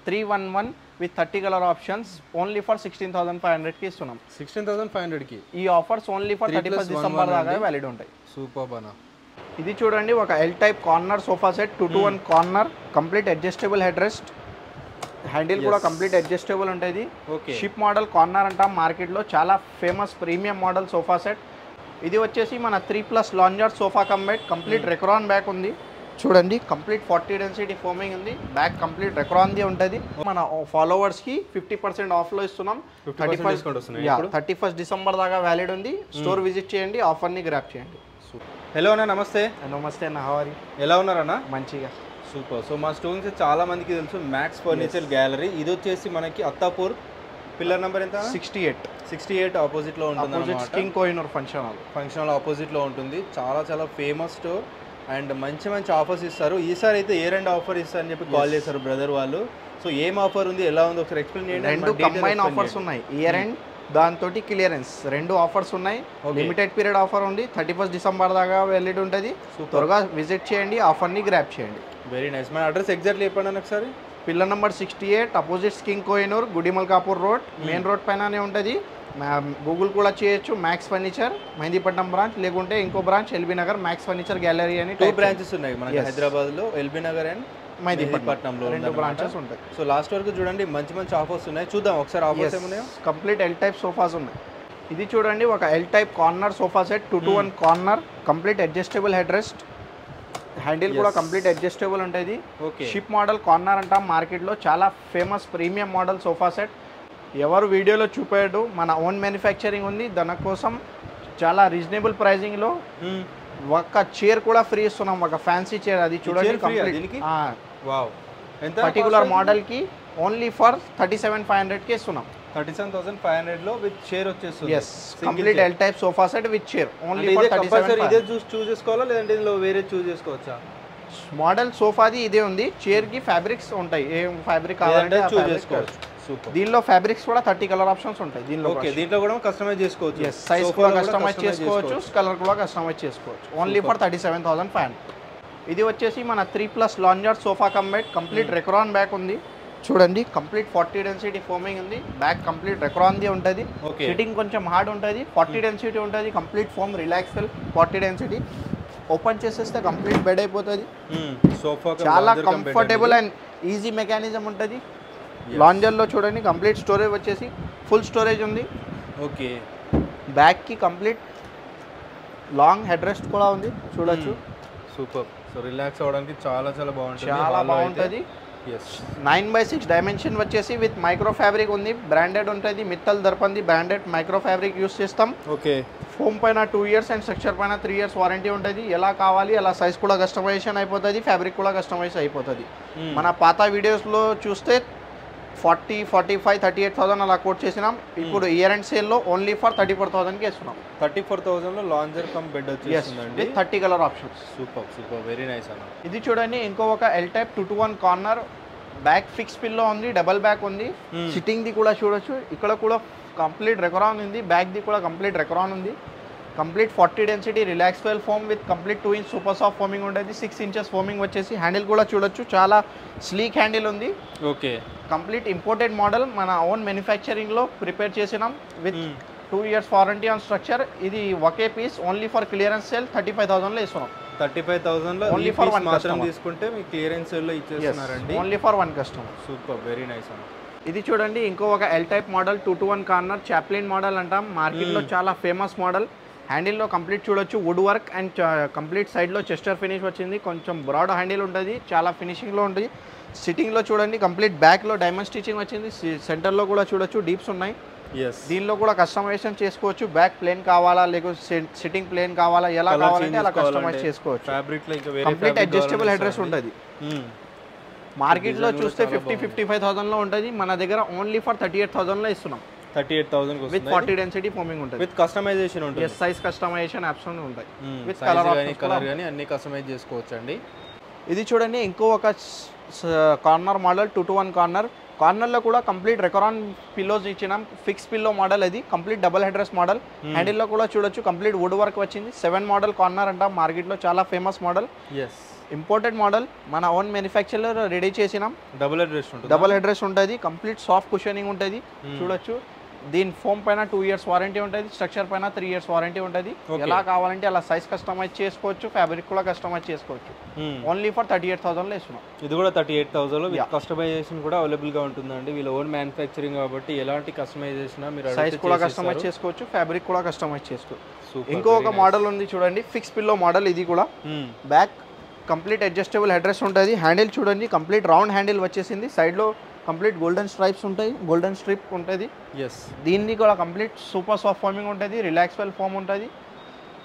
311 with 30 color options only for 16,500 కి ఇస్తున్నాం. 16,500 కి ఈ ఆఫర్స్ ఓన్లీ ఫర్ 31 డిసెంబర్ దాకా వ్యాలిడ్ ఉంటాయి. సూపర్ బనా. ఇది చూడండి ఒక L type corner sofa set 2-to-1 corner complete adjustable head rest, handle కూడా కంప్లీట్ అడ్జస్టబుల్ ఉంటుంది. షిప్ మోడల్ కార్నర్ అంటాం మార్కెట్లో, చాలా famous premium model sofa set. ఇది వచ్చేసి మన 3+ lounger sofa cum bed, complete Recron back ఉంది. చూడండి కంప్లీట్ 40 డెన్సిటీ ఫోమింగ్ ఉంది, బ్యాక్ కంప్లీట్ రెక్రాన్ది ఉంటుంది. మన ఫాలోవర్స్కి 50% ఆఫ్లో ఇస్తున్నాం. 31 డిసెంబర్ దాకా వ్యాలిడ్ ఉంది. స్టోర్ విజిట్ చేయండి, ఆఫర్ని గ్రాప్ చేయండి. హలో అన్న, నమస్తే. నమస్తే అన్న, హవారి ఎలా ఉన్నారన్న? మంచిగా. సూపర్. సో మా స్టోన్స్ చాలా మందికి తెలుసు, మ్యాక్స్ ఫర్నిచర్ గ్యాలరీ. ఇది వచ్చేసి మనకి అత్తాపూర్, పిల్లర్ నెంబర్ ఎంత? 68 ఆపోజిట్లో ఉంటుంది. కింగ్ కోహినూర్ ఫంక్షన్ హాల్ ఆపోజిట్లో ఉంటుంది. చాలా చాలా ఫేమస్ స్టోర్ అండ్ మంచి మంచి ఆఫర్స్ ఇస్తారు. ఈసారి అయితే ఏ రెండు ఆఫర్ ఇస్తారని చెప్పి కాల్ చేశారు బ్రదర్ వాళ్ళు. సో ఏం ఆఫర్ ఉంది, ఎలా ఉంది ఒకసారి ఎక్స్ప్లెయిన్ చేయండి. రెండు కంబైన్ ఆఫర్స్ ఉన్నాయి, ఇయర్ ఎండ్ దాంతో క్లియరెన్స్ రెండు ఆఫర్స్ ఉన్నాయి. లిమిటెడ్ పీరియడ్ ఆఫర్ ఉంది, 31 డిసెంబర్ దాకా వ్యాలిడ్ ఉంటుంది. త్వరగా విజిట్ చేయండి, ఆఫర్ని గ్రాప్ చేయండి. Very nice. మన అడ్రస్ ఎగ్జాక్ట్లీ చెప్పండి ఒకసారి. Pillar number 68 opposite king Kohinoor, Gudimalkapur road, main road పైననే ఉంటుంది. గూగుల్ కూడా చేయొచ్చు, మ్యాక్స్ ఫర్నిచర్ మెహందీపట్నం బ్రాంచ్, లేకుంటే ఇంకో branch LB Nagar max furniture gallery అని 2 బ్రాంచెస్ ఉన్నాయి మనకి హైదరాబాద్లో, ఎల్బీ నగర్ అండ్ మెహందీపట్నంలో 2 బ్రాంచెస్ ఉంటాయి. సో లాస్ట్ వరకు చూడండి, మంచి మంచి ఆఫర్స్ ఉన్నాయి. చూద్దాం ఒకసారి ఆఫర్స్ ఏమున్నాయో. కంప్లీట్ ఎల్ టైప్ సోఫాస్ ఉన్నాయి. ఇది చూడండి ఒక L type corner sofa set 2-to-1 corner complete adjustable head rest, handle కూడా కంప్లీట్ అడ్జస్టబుల్ ఉంటుంది. షిప్ మోడల్ కార్నర్ అంటాం మార్కెట్లో, చాలా famous premium model sofa set. ఎవరు వీడియోలో చూపాడు, మన ఓన్ మ్యానుఫ్యాక్చరింగ్ ఉంది. దానికోసం చాలా రీజనబుల్ ప్రైజింగ్లో ఒక చైర్ కూడా ఫ్రీ ఇస్తున్నాం, ఒక ఫ్యాన్సీ చైర్. అది చూడండి పర్టికులర్ మోడల్కి ఓన్లీ ఫర్ 37,500కి ఇస్తున్నాం. 37,500లో విత్ చైర్ వచ్చేస్తుంది. yes complete L type sofa set with chair only for 37,500. ఇదే చూస్ చేసుకోవాలా లేదంటే ఇందులో వేరే చూస్ చేసుకోవచ్చా? మోడల్ సోఫాది ఇదే ఉంది, చైర్ కి ఫ్యాబ్రిక్స్ ఉంటాయి, ఏం ఫ్యాబ్రిక్ కావాలంటే చూస్ చేసుకోవచ్చు. దీనిలో ఫ్యాబ్రిక్స్ కూడా 30 కలర్ ఆప్షన్స్ ఉంటాయి. దీంట్లో కూడా కస్టమైజ్ చేసుకోవచ్చు. సైజ్ కూడా కస్టమైజ్ చేసుకోవచ్చు, కలర్ కూడా కస్టమైజ్ చేసుకోవచ్చు. Only for 37,500. ఇది వచ్చేసి మన 3+ lounger sofa cum bed, complete Recron back ఉంది. చూడండి కంప్లీట్ 40 డెన్సిటీ ఫోమింగ్ ఉంది, బ్యాక్ కంప్లీట్ రెక్రాన్ది ఉంటుంది. సిట్టింగ్ కొంచెం హార్డ్ ఉంటుంది, 40 డెన్సిటీ ఉంటుంది. Complete foam relaxable 40 density. Open చేసేస్తే కంప్లీట్ బెడ్ అయిపోతుంది. చాలా కంఫర్టబుల్ అండ్ ఈజీ మెకానిజం ఉంటుంది. లాంజర్లో చూడండి కంప్లీట్ స్టోరేజ్ వచ్చేసి ఫుల్ స్టోరేజ్ ఉంది. ఓకే, బ్యాక్కి కంప్లీట్ లాంగ్ హెడ్ రెస్ట్ కూడా ఉంది, చూడొచ్చు. సూపర్. సో రిలాక్స్ అవ్వడానికి చాలా చాలా బాగుంటుంది, చాలా బాగుంటుంది. 9/6 డైమెన్షన్ వచ్చేసి విత్ మైక్రో ఫ్యాబ్రిక్ ఉంది, బ్రాండెడ్ ఉంటుంది. మిత్తల్ దర్పంది బ్రాండెడ్ మైక్రో ఫ్యాబ్రిక్ యూస్ చేస్తాం. ఓకే, ఫోమ్ పైన 2 years అండ్ స్ట్రక్చర్ పైన 3 years వారంటీ ఉంటుంది. ఎలా కావాలి అలా సైజ్ కూడా కస్టమైజేషన్ అయిపోతుంది, ఫ్యాబ్రిక్ కూడా కస్టమైజ్ అయిపోతుంది. మన పాత వీడియోస్లో చూస్తే 40, 45, 38,000 అలా కోట్ చేసినాం. ఇప్పుడు ఇయర్ అండ్ సేల్లో ఓన్లీ ఫర్ 34,000కి ఇస్తున్నాం. 34,000లో లాంజర్ కమ్ బెడ్ వచ్చేస్తుందండి, 30 colour options. Super super, very nice అన్న. ఇది చూడండి ఇంకో ఒక L type 2-to-1 corner, back fix pillow ఉంది, డబల్ బ్యాక్ ఉంది. సిట్టింగ్ది కూడా చూడొచ్చు, ఇక్కడ కూడా కంప్లీట్ రెక్రాన్ ఉంది, బ్యాక్ది కూడా కంప్లీట్ రెక్రాన్ ఉంది. Complete 40 density Relaxwell foam with complete 2 inch super soft foaming ఉంటుంది. 6 inches ఫోమింగ్ వచ్చేసి. హ్యాండిల్ కూడా చూడొచ్చు, చాలా స్లీక్ హ్యాండిల్ ఉంది. ఓకే, కంప్లీట్ ఇంపోర్టెడ్ మోడల్, మన ఓన్ మ్యానుఫ్యాక్చరింగ్లో ప్రిపేర్ చేసినాం with 2 years warranty on structure. ఇది ఒకే piece only for clearance sale 35,000లో ఇస్తున్నాం. 35,000లో ఓన్లీ ఫర్ 1 మాత్రం తీసుకుంటే మీకు క్లియరెన్స్ సేల్లో ఇచ్చేస్తున్నారండి. Only for 1 customer. Super, very nice అన్న. ఇది చూడండి ఇంకో ఒక L type model 2-to-1 corner, Chaplin model అంటాం మార్కెట్లో, చాలా ఫేమస్ మోడల్. హ్యాండిల్లో కంప్లీట్ చూడొచ్చు వుడ్ వర్క్ అండ్ కంప్లీట్ సైడ్లో చెస్టర్ ఫినిష్ వచ్చింది. కొంచెం బ్రాడ్ హ్యాండిల్ ఉంటుంది, చాలా ఫినిషింగ్లో ఉంటుంది. సిట్టింగ్లో చూడండి కంప్లీట్ బ్యాక్లో డైమండ్ స్టిచింగ్ వచ్చింది. సెంటర్లో కూడా చూడొచ్చు డీప్స్ ఉన్నాయి. దీనిలో కూడా కస్టమైజేషన్ చేసుకోవచ్చు. బ్యాక్ ప్లేన్ కావాలా లేకపోతే సిట్టింగ్ ప్లేన్ కావాలా, ఎలా కావాలంటే అలా కస్టమైజ్ చేసుకోవచ్చు. కంప్లీట్ అడ్జస్టబుల్ హెడ్ రెస్ట్ ఉంటుంది. మార్కెట్లో చూస్తే 50-55,000లో ఉంటుంది, మన దగ్గర ఓన్లీ ఫర్ 38,000లో ఇస్తున్నాం. 38,000 విత్ 40 డెన్సిటీ ఫోమింగ్ ఉంటుంది, విత్ కస్టమైజేషన్ ఉంటుంది. సైజ్ కస్టమైజేషన్ ఆప్షన్ ఉంటాయి, విత్ కలర్ కానీ అన్ని కస్టమైజ్ చేసుకోవచ్చు అండి. ఇది చూడండి ఇంకో ఒక కార్నర్ మోడల్ 2-to-1 కార్నర్. కార్నర్లో కూడా కంప్లీట్ రెకరాన్ పిల్లోస్ ఇచ్చినాం. ఫిక్స్ పిల్లో మోడల్ అది complete double headrest model. హ్యాండిల్లో కూడా చూడొచ్చు కంప్లీట్ వుడ్ వర్క్ వచ్చింది. 7 మోడల్ కార్నర్ అంట, మార్కెట్లో చాలా famous model. Yes, imported model, మన ఓన్ మ్యానుఫ్యాక్చరర్ రెడీ చేసినాం. డబుల్ హెడ్ రెస్ట్ ఉంటుంది. డబుల్ హెడ్ రెస్ట్ ఉంటుంది, కంప్లీట్ సాఫ్ట్ కుషనింగ్ ఉంటుంది. చూడొచ్చు దీని ఫోమ్ పైన 2 years వారంటీ ఉంటుంది, స్ట్రక్చర్ పైన 3 years వారంటీ ఉంటుంది. ఎలా కావాలంటే అలా సైజ్ కస్టమైజ్ చేసుకోవచ్చు, ఫ్యాబ్రిక్ కూడా కస్టమైజ్ చేసుకోవచ్చు. ఓన్లీ ఫర్ 38,000లో ఇస్తున్నాం. ఇది కూడా 38,000లో విత్ కస్టమైజేషన్ కూడా అవైలబుల్ గా ఉంటుందండి. వీళ్ళ ఓన్ మ్యానుఫ్యాక్చరింగ్ కాబట్టి ఎలాంటి కస్టమైజేషన్ మీరు సైజ్ కూడా కస్టమైజ్ చేసుకోవచ్చు, ఫ్యాబ్రిక్ కూడా కస్టమైజ్ చేసుకోవచ్చు. ఇంకొక మోడల్ ఉంది చూడండి, ఫిక్స్ పిల్లో మోడల్. ఇది కూడా back complete adjustable head rest ఉంటుంది. హ్యాండిల్ చూడండి కంప్లీట్ రౌండ్ హ్యాండిల్ వచ్చేసింది. సైడ్లో కంప్లీట్ గోల్డెన్ స్ట్రైప్స్ ఉంటాయి, గోల్డెన్ స్ట్రిప్ ఉంటుంది. ఎస్, దీన్ని కూడా కంప్లీట్ సూపర్ సాఫ్ట్ ఫార్మింగ్ ఉంటుంది, రిలాక్స్వెల్ ఫామ్ ఉంటుంది.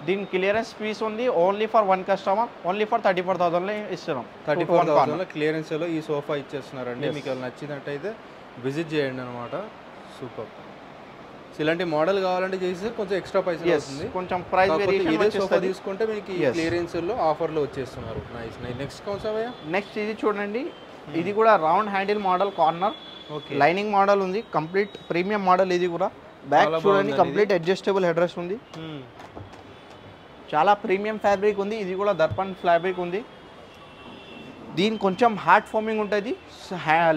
దీని క్లియరెన్స్ పీస్ ఉంది only for 1 customer, only for 34,000లో ఇస్తున్నాం. 34,000లో క్లియరెన్స్లో ఈ సోఫా ఇచ్చేస్తున్నారండి. మీకు అది నచ్చినట్టయితే విజిట్ చేయండి అనమాట. సూపర్. ఇలాంటి మోడల్ కావాలంటే చేసి కొంచెం ఎక్స్ట్రా పైసలు వస్తుంది, కొంచెం ప్రైస్ వేరియేషన్. ఇదే సోఫా తీసుకుంటే మీకు క్లియరెన్స్లో ఆఫర్లో వచ్చేస్తున్నారు. నైస్. నెక్స్ట్ కొంచెం నెక్స్ట్ ఇది చూడండి, ఇది కూడా round handle model corner, lining model ఉంది, కంప్లీట్ ప్రీమియం మోడల్. ఇది కూడా బ్యాక్ చూడండి కంప్లీట్ అడ్జస్టబుల్ హెడ్ రెస్ట్ ఉంది, చాలా ప్రీమియం ఫ్యాబ్రిక్ ఉంది. ఇది కూడా దర్పణ్ ఫ్యాబ్రిక్ ఉంది. దీని కొంచెం హార్డ్ ఫార్మింగ్ ఉంటుంది.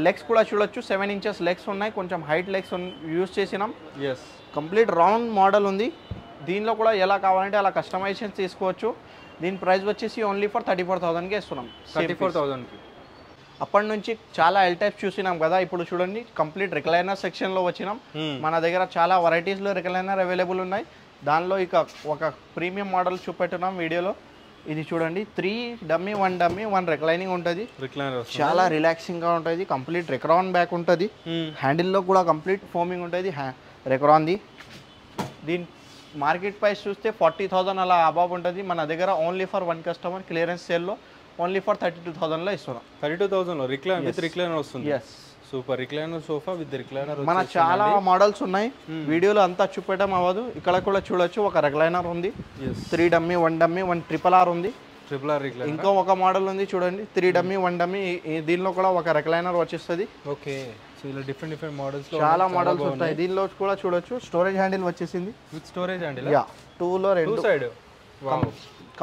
లెగ్స్ కూడా చూడొచ్చు 7 inches లెగ్స్ ఉన్నాయి, కొంచెం హైట్ లెగ్స్ యూజ్ చేసినాం. ఎస్, కంప్లీట్ రౌండ్ మోడల్ ఉంది. దీనిలో కూడా ఎలా కావాలంటే అలా కస్టమైజేషన్ తీసుకోవచ్చు. దీని ప్రైస్ వచ్చేసి ఓన్లీ ఫర్ 34,000కే ఇస్తున్నాం. 34,000కి. అప్పటి నుంచి చాలా ఎల్ టైప్స్ చూసినాం కదా, ఇప్పుడు చూడండి కంప్లీట్ రిక్లైనర్ సెక్షన్లో వచ్చినాం. మన దగ్గర చాలా వెరైటీస్లో రిక్లైనర్ అవైలబుల్ ఉన్నాయి. దానిలో ఇక ఒక ప్రీమియం మోడల్ చూపెట్టున్నాం వీడియోలో. ఇది చూడండి 3 డమ్మీ 1 డమ్మీ 1 రిక్లైనింగ్ ఉంటుంది. చాలా రిలాక్సింగ్గా ఉంటుంది. కంప్లీట్ రెక్రాన్ బ్యాక్ ఉంటుంది. హ్యాండిల్లో కూడా కంప్లీట్ ఫోమింగ్ ఉంటుంది రెక్రాన్ది. దీని మార్కెట్ ప్రైస్ చూస్తే 40,000 అలా అబాబ్ ఉంటుంది. మన దగ్గర ఓన్లీ ఫర్ 1 కస్టమర్ క్లియరెన్స్ సేల్లో ఓన్లీ ఫర్ 32,000లో ఇస్తున్నాం. 32,000లో విత్ రిక్లైనర్ వస్తుంది. Yes, super. Recliner sofa with recliner. మన చాలా మోడల్స్ ఉన్నాయి, వీడియోలో అంతా చూపెట్టడం అవ్వదు. ఇక్కడ కూడా చూడొచ్చు ఒక రిక్లైనర్ ఉంది, 3 డమ్మీ 1 డమ్మీ 1 ట్రిపుల్ ఆర్ ఉంది. Triple R recliner. ఇంకో ఒక మోడల్ ఉంది చూడండి 3 డమ్మీ 1 డమ్మీ. దీనిలో కూడా ఒక రిక్లైనర్ వచ్చేస్తుంది. ఓకే, సో ఇలా డిఫరెంట్ మోడల్స్ చాలా మోడల్స్ ఉంటాయి. దీనిలో కూడా చూడొచ్చు స్టోరేజ్ హ్యాండిల్ వచ్చేసింది విత్ స్టోరేజ్ హ్యాండిల్. యా, 2లో 2 సైడ్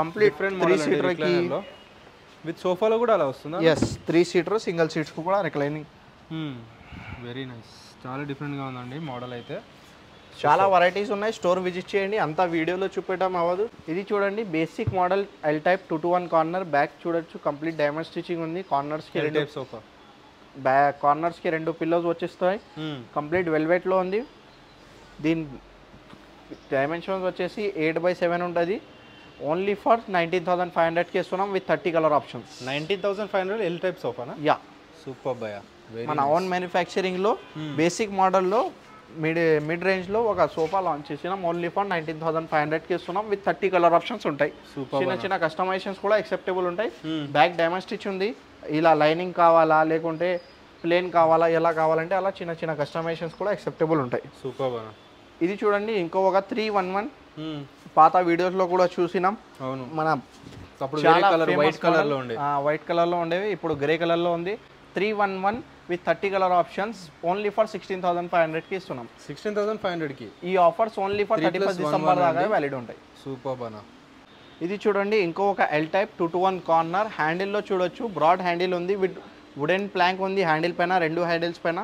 కంప్లీట్ 3 సీటర్ కి విత్ సోఫాలో కూడా అలా వస్తుందా? ఎస్, 3 సీటర్ సింగిల్ సీట్స్ కూడా రిక్లైనింగ్. Very nice. చాలా డిఫరెంట్గా ఉందండి మోడల్ అయితే. చాలా వెరైటీస్ ఉన్నాయి, స్టోర్ విజిట్ చేయండి. అంతా వీడియోలో చూపెట్టడం అవ్వదు. ఇది చూడండి basic model L type 2-to-1 corner. Back చూడొచ్చు కంప్లీట్ డైమండ్ స్టిచింగ్ ఉంది. కార్నర్స్కి 2 సోఫా, బ్యాక్ కార్నర్స్కి 2 పిల్లోస్ వచ్చేస్తాయి. కంప్లీట్ వెల్వెట్లో ఉంది. దీని డైమెన్షన్స్ వచ్చేసి 8x7 ఉంటుంది. ఓన్లీ ఫర్ 19,500కి ఇస్తున్నాం with 30 colour options. 19,500 L type సోఫానా? యా, సూపర్ భయ. మన ఓన్ మ్యానుఫ్యాక్చరింగ్లో బేసిక్ మోడల్లో మిడ్ రేంజ్లో ఒక సోఫా లాంచ్ చేసినాం. ఓన్లీ ఫర్ 19,500కి ఇస్తున్నాం విత్ 30 కలర్ ఆప్షన్స్ ఉంటాయి. చిన్న చిన్న కస్టమైజేషన్స్ కూడా యాక్సెప్టబుల్ ఉంటాయి. బ్యాక్ డైమండ్ స్టిచ్ ఉంది. ఇలా లైనింగ్ కావాలా లేకుంటే ప్లేన్ కావాలా, ఎలా కావాలంటే అలా చిన్న చిన్న కస్టమైజేషన్స్ కూడా యాక్సెప్టబుల్ ఉంటాయి. సూపర్. ఇది చూడండి ఇంకో ఒక 311 పాత వీడియోస్లో కూడా చూసినాం. అవును, మన వైట్ కలర్లో ఉండేవి, ఇప్పుడు గ్రే కలర్లో ఉంది. 311 with 30 colour options only for 16,500కి ఇస్తున్నాం. 16,500కి ఈ ఆఫర్స్ ఓన్లీ ఫర్ 31 డిసెంబర్ దాకా వ్యాలిడ్ ఉంటాయి. సూపర్ బనా. ఇది చూడండి ఇంకో ఒక ఎల్ టైప్ 2-to-1 కార్నర్. హ్యాండిల్లో చూడొచ్చు బ్రాడ్ హ్యాండిల్ ఉంది, విత్ వుడెన్ ప్లాంక్ ఉంది హ్యాండిల్ పైన, 2 హ్యాండిల్స్ పైన.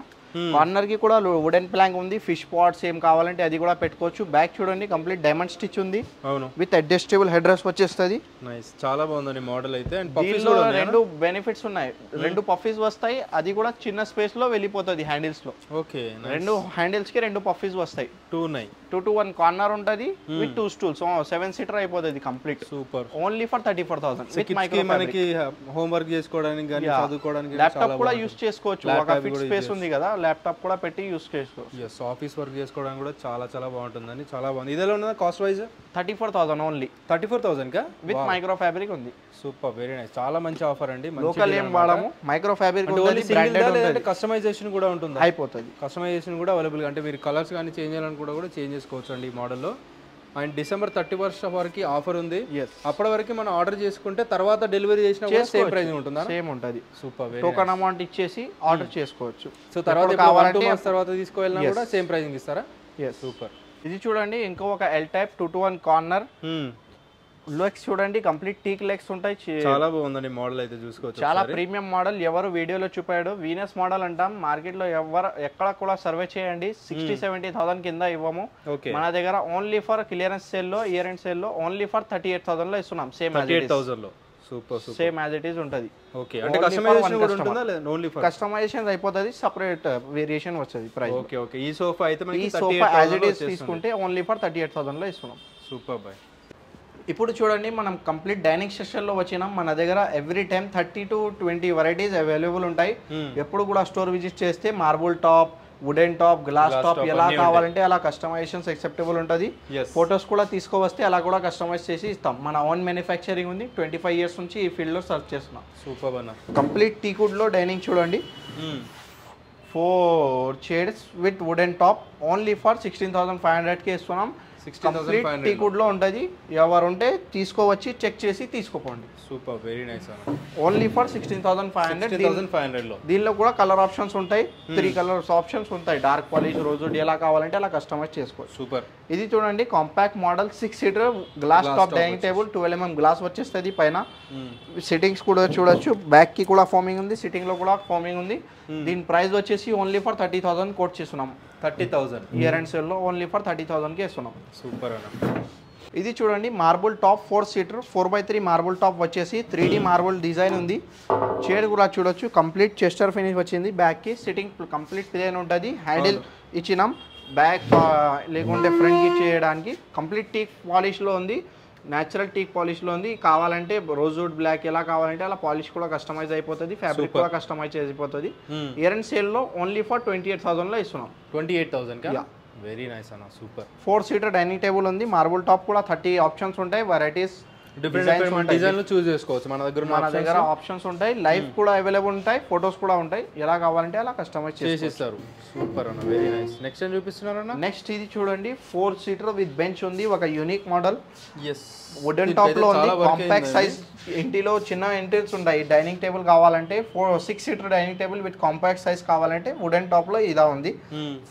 కార్నర్కి కూడా వుడెన్ ప్లాంక్ ఉంది. ఫిష్ పాట్స్ ఏం కావాలంటే అది కూడా పెట్టుకోవచ్చు. బ్యాక్ చూడండి కంప్లీట్ డైమండ్ స్టిచ్ ఉంది. అవును, విత్ అడ్జస్టబుల్ హెడ్ రెస్ట్ వచ్చేస్తుంది. నైస్, చాలా బాగుందండి మోడల్ అయితే. అండ్ దీనిలో 2 బెనిఫిట్స్ ఉన్నాయి. 2 పఫీస్ వస్తాయి, అది కూడా చిన్న స్పేస్ లో వెళ్ళిపోతుంది హ్యాండిల్స్ లో. ఓకే, 2 హ్యాండిల్స్ కి 2 పఫీస్ వస్తాయి. 2-to-1 కార్నర్ ఉంటుంది విత్ 2 స్టూల్స్. 7 సీటర్ అయిపోతుంది complete. Super. Only for 34,000 with micro. మనకి హోంవర్క్ చేసుకోవడానికి గాని చదువుకోవడానికి ల్యాప్టాప్ కూడా యూస్ చేసుకోవచ్చు. ఒక ఫిట్ స్పేస్ ఉంది కదా, ల్యాప్టాప్ కూడా పెట్టి యూస్ చేసుకోవచ్చు. yes, ఆఫీస్ వర్క్ చేసుకోవడానికి కూడా చాలా చాలా బాగుంటుందండి. చాలా బాగుంది. ఇదేలా ఉన్నదా కాస్ట్ వైజ్? 34,000 ఓన్లీ. 34,000 కా విత్ మైక్రో ఫ్యాబ్రిక్ ఉంది. Super, very nice. చాలా మంచి ఆఫర్ అండి. లోకల్ ఏం వాడము, మైక్రో ఫ్యాబ్రిక్ ఉంటుంది. బ్రాండెడ్ కస్టమైజేషన్ కూడా ఉంటుంది, అయిపోతుంది. కస్టమైజేషన్ కూడా అవైలబుల్. అంటే మీరు కలర్స్ కానీ చేంజ్ చేయాలని కూడా చేంజ్ చేసుకోవచ్చు అండి ఈ మోడల్లో. అండ్ డిసెంబర్ 31 వరకు ఆఫర్ ఉంది. Yes. అప్పటి వరకు మనం ఆర్డర్ చేసుకుంటే తర్వాత డెలివరీ చేసినా కూడా సేమ్ ప్రైస్ ఉంటుందా? సేమ్ ఉంటుంది. సూపర్. టోకన్ అమౌంట్ ఇచ్చేసి ఆర్డర్ చేసుకోవచ్చు. సో తర్వాత కావాలంటే 2 months తర్వాత తీసుకువెళ్ళినా కూడా సేమ్ ప్రైసింగ్ ఇస్తారా? సూపర్. ఇది చూడండి ఇంకో ఒక L type 2-to-1 corner. Legs చూడండి కంప్లీట్ టీక్ లెగ్స్ ఉంటాయి. చాలా బాగుందండి మోడల్ అయితే చూసుకోవచ్చు. చాలా ప్రీమియం మోడల్. ఎవరు వీడియోలో చూపాడు వీనస్ మోడల్ అంటాం. మార్కెట్ లో ఎక్కడ కూడా సర్వే చేయండి 60-70,000 కింద ఇవ్వము. మన దగ్గర ఓన్లీ ఫర్ క్లియరెన్స్ సేల్ లో ఇయర్ ఎండ్ సేల్ లో ఓన్లీ ఫర్ 38,000 లో ఇస్తున్నాం. సేమ్ 38,000 లో. Super. Same as it is ఉంటది. ఓకే. అంటే కస్టమైజేషన్ కూడా ఉంటుందా లేదా ఓన్లీ ఫర్ కస్టమైజేషన్ అయిపోతది, సెపరేట్ వేరియేషన్ వస్తది ప్రైస్. ఓకే. ఓకే. ఈ సోఫా అయితే మనకి ఈ సోఫా యాజ్ ఇట్ ఈస్ తీసుకుంటే ఓన్లీ ఫర్ 38,000 లో ఇస్తున్నాం. Super bye. ఇప్పుడు చూడండి మనం కంప్లీట్ డైనింగ్ సెక్షన్లో వచ్చినాం. మన దగ్గర every time 30 to 20 varieties available ఉంటాయి. ఎప్పుడు కూడా స్టోర్ విజిట్ చేస్తే marble top, wooden top, glass top ఎలా కావాలంటే అలా కస్టమైజేషన్స్ యాక్సెప్టబుల్ ఉంటుంది. ఫొటోస్ కూడా తీసుకువస్తే అలా కూడా కస్టమైజ్ చేసి ఇస్తాం. మన ఓన్ మ్యానుఫ్యాక్చరింగ్ ఉంది. 25 years నుంచి ఈ ఫీల్డ్లో సర్చ్ చేస్తున్నాం. సూపర్ అన్న. కంప్లీట్ టీకుడ్లో డైనింగ్ చూడండి 4 chairs with wooden top only for 16,500కి ఇస్తున్నాం. కంప్లీట్ టీకుడ్ లో ఉంటది. ఎవరు ఉంటే తీసుకోవచ్చి చెక్ చేసి తీసుకోపోండి. సూపర్. వెరీ నైస్ అన్న. ఓన్లీ ఫర్ 16,500 లో. దీనిలో కూడా కలర్ ఆప్షన్స్ ఉంటాయి. 3 కలర్స్ ఆప్షన్స్ ఉంటాయి. డార్క్ పాలిష్, రోజ్వుడ్ ఎలా కావాలంటే అలా కస్టమైజ్ చేసుకోవచ్చు. సూపర్. ఇది చూడండి compact model 6-seater glass top dining table. 12 mm glass వచ్చేస్తుంది పైన. సిట్టింగ్స్ కూడా చూడొచ్చు. బ్యాక్ కి కూడా ఫోమింగ్ ఉంది, సిట్టింగ్ లో కూడా ఫోమింగ్ ఉంది. దీని ప్రైస్ వచ్చేసి ఓన్లీ ఫర్ 30,000 కోట్ చేస్తున్నాం. 30,000 ఇయర్ అండ్ సేల్ లో ఓన్లీ ఫర్ 30,000కి ఇస్తున్నాం. సూపర్ అన్న. ఇది చూడండి marble top 4-seater 4x3 marble top వచ్చేసి 3D మార్బుల్ డిజైన్ ఉంది. చైర్ కూడా చూడొచ్చు కంప్లీట్ చెస్టర్ ఫినిష్ వచ్చింది. బ్యాక్ కి సిట్టింగ్ కంప్లీట్ ప్లేన్ ఉంటుంది. హ్యాండిల్ ఇచ్చినాం. బ్యాక్ లేకుంటే ఫ్రంట్ కి చేయడానికి కంప్లీట్ టీక్ పాలిష్ లో ఉంది. న్యాచురల్ టీక్ పాలిష్ లో ఉంది. కావాలంటే రోజ్వుడ్ బ్లాక్ ఎలా కావాలంటే అలా పాలిష్ కూడా కస్టమైజ్ అయిపోతుంది. ఫ్యాబ్రిక్ కూడా కస్టమైజ్ అయిపోతుంది. ఇయర్ అండ్ సేల్ లో ఓన్లీ ఫర్ 28,000 లో ఇస్తున్నాం. 28,000 వెరీ నైస్ అన్న. సూపర్. 4-seater డైనింగ్ టేబుల్ ఉంది. మార్బుల్ టాప్ కూడా 30 ఆప్షన్స్ ఉంటాయి. వెరైటీస్ డిఫరెంట్ డిజైన్లు చూస్ చేసుకోవచ్చు. మన దగ్గర ఆప్షన్స్ ఉంటాయి. లైవ్ కూడా అవైలబుల్ ఉంటాయి. ఫొటోస్ కూడా ఉంటాయి. ఎలా కావాలంటే అలా కస్టమైజ్ చేసిస్తారు. సూపర్ అన్న. Very nice. నెక్స్ట్ ఏం చూపిస్తున్నారన్న? నెక్స్ట్ ఇది చూడండి 4-seater విత్ బెంచ్ ఉంది. ఒక unique model. Yes. Wooden top లో ఉంది. Compact size. ఇంటిలో చిన్న ఎంట్రీస్ ఉంటాయి. డైనింగ్ టేబుల్ కావాలంటే 6-seater dining table with compact size కావాలంటే వుడెన్ టాప్ లో ఇదా ఉంది.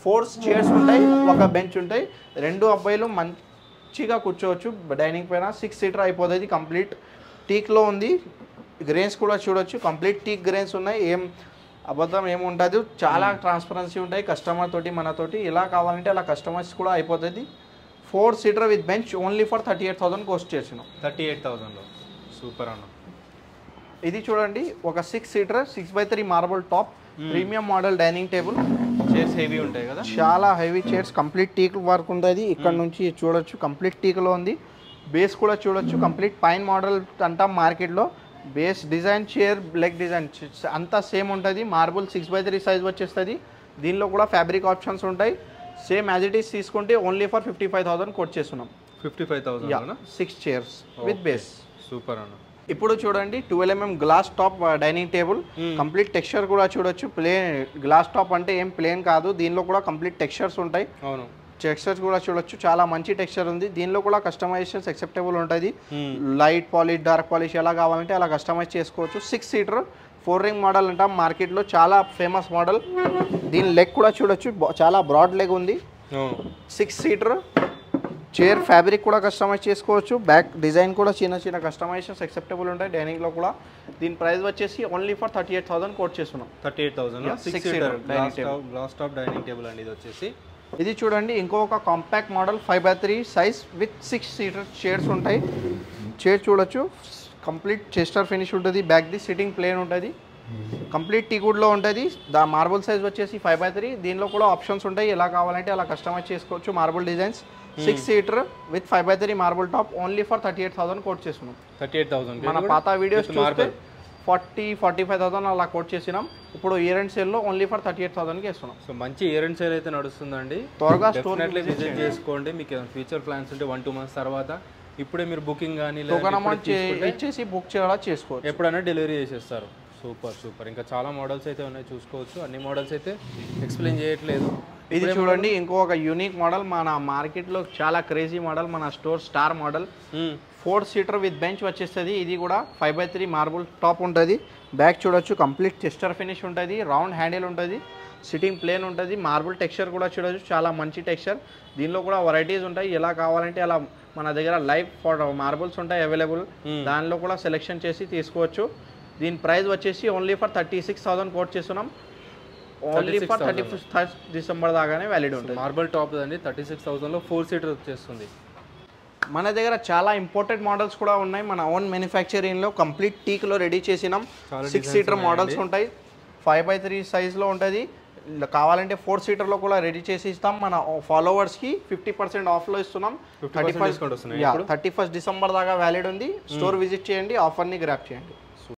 4 chairs ఉంటాయి, ఒక బెంచ్ ఉంటాయి. 2 అబ్బాయిలు మంచిగా కూర్చోవచ్చు డైనింగ్ పైన. 6-seater అయిపోతుంది. కంప్లీట్ టీక్ లో ఉంది. గ్రెయిన్స్ కూడా చూడొచ్చు. కంప్లీట్ టీక్ గ్రెయిన్స్ ఉన్నాయి. ఏం అబద్ధం ఏముంటుంది. చాలా ట్రాన్స్పరెన్సీ ఉంటాయి కస్టమర్ తోటి మనతోటి. ఎలా కావాలంటే అలా కస్టమైజ్ కూడా అయిపోతుంది. 4-seater with bench only for 38,000 cost చేసినాం. 38,000 లో. సూపర్ అన్న. ఇది చూడండి ఒక 6-seater 6x3 marble top premium model dining table. Chairs heavy ఉంటాయి కదా. చాలా heavy chairs. Complete teak work ఉంటుంది. ఇక్కడ నుంచి చూడొచ్చు కంప్లీట్ టీక్ లో ఉంది. బేస్ కూడా చూడొచ్చు. కంప్లీట్ పైన్ మోడల్ అంటాం మార్కెట్లో. Base design, chair leg design అంతా సేమ్ ఉంటుంది. మార్బుల్ 6x3 సైజ్ వచ్చేస్తుంది. దీనిలో కూడా ఫ్యాబ్రిక్ ఆప్షన్స్ ఉంటాయి. సేమ్ యాజ్ ఇట్ ఈస్ తీసుకుంటే ఓన్లీ ఫర్ 55,000 కోట్ చేస్తున్నాం. 55,000 6 chairs విత్ బేస్. సూపర్ అన్న. ఇప్పుడు చూడండి 12 mm glass top dining table. Complete texture కూడా చూడొచ్చు. ప్లేన్ గ్లాస్ టాప్ అంటే ఏం ప్లేన్ కాదు. దీనిలో కూడా కంప్లీట్ టెక్స్చర్స్ ఉంటాయి. అవును. టెక్స్చర్స్ కూడా చూడొచ్చు. చాలా మంచి టెక్స్చర్ ఉంది. దీనిలో కూడా కస్టమైజేషన్స్ యాక్సెప్టబుల్ ఉంటుంది. లైట్ పాలిష్, డార్క్ పాలిష్ ఎలా కావాలంటే అలా కస్టమైజ్ చేసుకోవచ్చు. 6-seater 4-ring మోడల్ అంటాం మార్కెట్లో. చాలా ఫేమస్ మోడల్. దీని లెగ్ కూడా చూడొచ్చు. చాలా బ్రాడ్ లెగ్ ఉంది. 6-seater చైర్ ఫ్యాబ్రిక్ కూడా కస్టమైజ్ చేసుకోవచ్చు. బ్యాక్ డిజైన్ కూడా చిన్న చిన్న కస్టమైజేషన్స్ యాక్సెప్టబుల్ ఉంటాయి డైనింగ్లో కూడా. దీని ప్రైస్ వచ్చేసి ఓన్లీ ఫర్ 38,000 కోట్ చేస్తున్నాం. 38,000 6-seater glass top dining table అండి ఇది వచ్చేసి. ఇది చూడండి ఇంకొక compact model 5x3 size with 6-seater chairs ఉంటాయి. చైర్ చూడొచ్చు. కంప్లీట్ చెస్టర్ ఫినిష్ ఉంటుంది. బ్యాక్ ది సిట్టింగ్ ప్లేన్ ఉంటుంది. కంప్లీట్ టీకుడ్లో ఉంటుంది. మార్బుల్ సైజ్ వచ్చేసి 5x3. దీనిలో కూడా ఆప్షన్స్ ఉంటాయి. ఎలా కావాలంటే అలా కస్టమైజ్ చేసుకోవచ్చు. Marble designs 6-seater with 5x3 marble top only for 38,000 quote చేస్తున్నాం. 38,000. మన పాత వీడియోస్ చూస్తే 40-45,000 అలా కోట్ చేసినాం. ఇప్పుడు ఇయర్ అండ్ సేల్ లో ఓన్లీ ఫర్ 38,000కి ఇస్తున్నాం. సో మంచి ఇయర్ అండ్ సేల్ అయితే నడుస్తుందండి. త్వరగా డెఫినెట్లీ విజిట్ చేసుకోండి. మీకు ఫ్యూచర్ ప్లాన్స్ ఉంటే 1-2 months తర్వాత ఇప్పుడే మీరు బుకింగ్ కానీ టోకన్ అమౌంట్ ఇచ్చేసి బుక్ చేయడం చేసుకోవచ్చు. ఎప్పుడైనా డెలివరీ చేసేస్తారు. సూపర్. ఇంకా చాలా మోడల్స్ అయితే ఉన్నాయి చూసుకోవచ్చు. అన్ని మోడల్స్ అయితే ఎక్స్ప్లెయిన్ చేయట్లేదు. ఇది చూడండి ఇంకొక యూనిక్ మోడల్ మన మార్కెట్లో చాలా క్రేజీ మోడల్ మన store star model 4 seater with bench వచ్చేస్తుంది ఇది కూడా 5x3 మార్బుల్ టాప్ ఉంటుంది బ్యాక్ చూడొచ్చు కంప్లీట్ చెస్టర్ ఫినిష్ ఉంటుంది రౌండ్ హ్యాండిల్ ఉంటుంది సిట్టింగ్ ప్లేన్ ఉంటుంది మార్బుల్ టెక్స్చర్ కూడా చూడొచ్చు చాలా మంచి టెక్స్చర్ దీనిలో కూడా వెరైటీస్ ఉంటాయి ఎలా కావాలంటే అలా మన దగ్గర లైవ్ ఫర్ మార్బుల్స్ ఉంటాయి అవైలబుల్ దానిలో కూడా సెలెక్షన్ చేసి తీసుకోవచ్చు దీని ప్రైస్ వచ్చేసి ఓన్లీ ఫర్ 36,000 కోట్ చేస్తున్నాం ఓన్లీ ఫర్ 31st డిసెంబర్ దాకానే వ్యాలిడ్ ఉంటుంది మార్బల్ టాప్ అండి 36,000లో 4 సీటర్ వచ్చేస్తుంది మన దగ్గర చాలా ఇంపోర్టెడ్ మోడల్స్ కూడా ఉన్నాయి మన ఓన్ మ్యానుఫ్యాక్చరింగ్లో కంప్లీట్ టీక్లో రెడీ చేసినాం 6 సీటర్ మోడల్స్ ఉంటాయి 5x3 సైజ్లో ఉంటుంది కావాలంటే 4 సీటర్లో కూడా రెడీ చేసి ఇస్తాం మన ఫాలోవర్స్కి 50% ఆఫ్లో ఇస్తున్నాం 31st డిసెంబర్ దాకా వ్యాలిడ్ ఉంది స్టోర్ విజిట్ చేయండి ఆఫర్ని గ్రాప్ చేయండి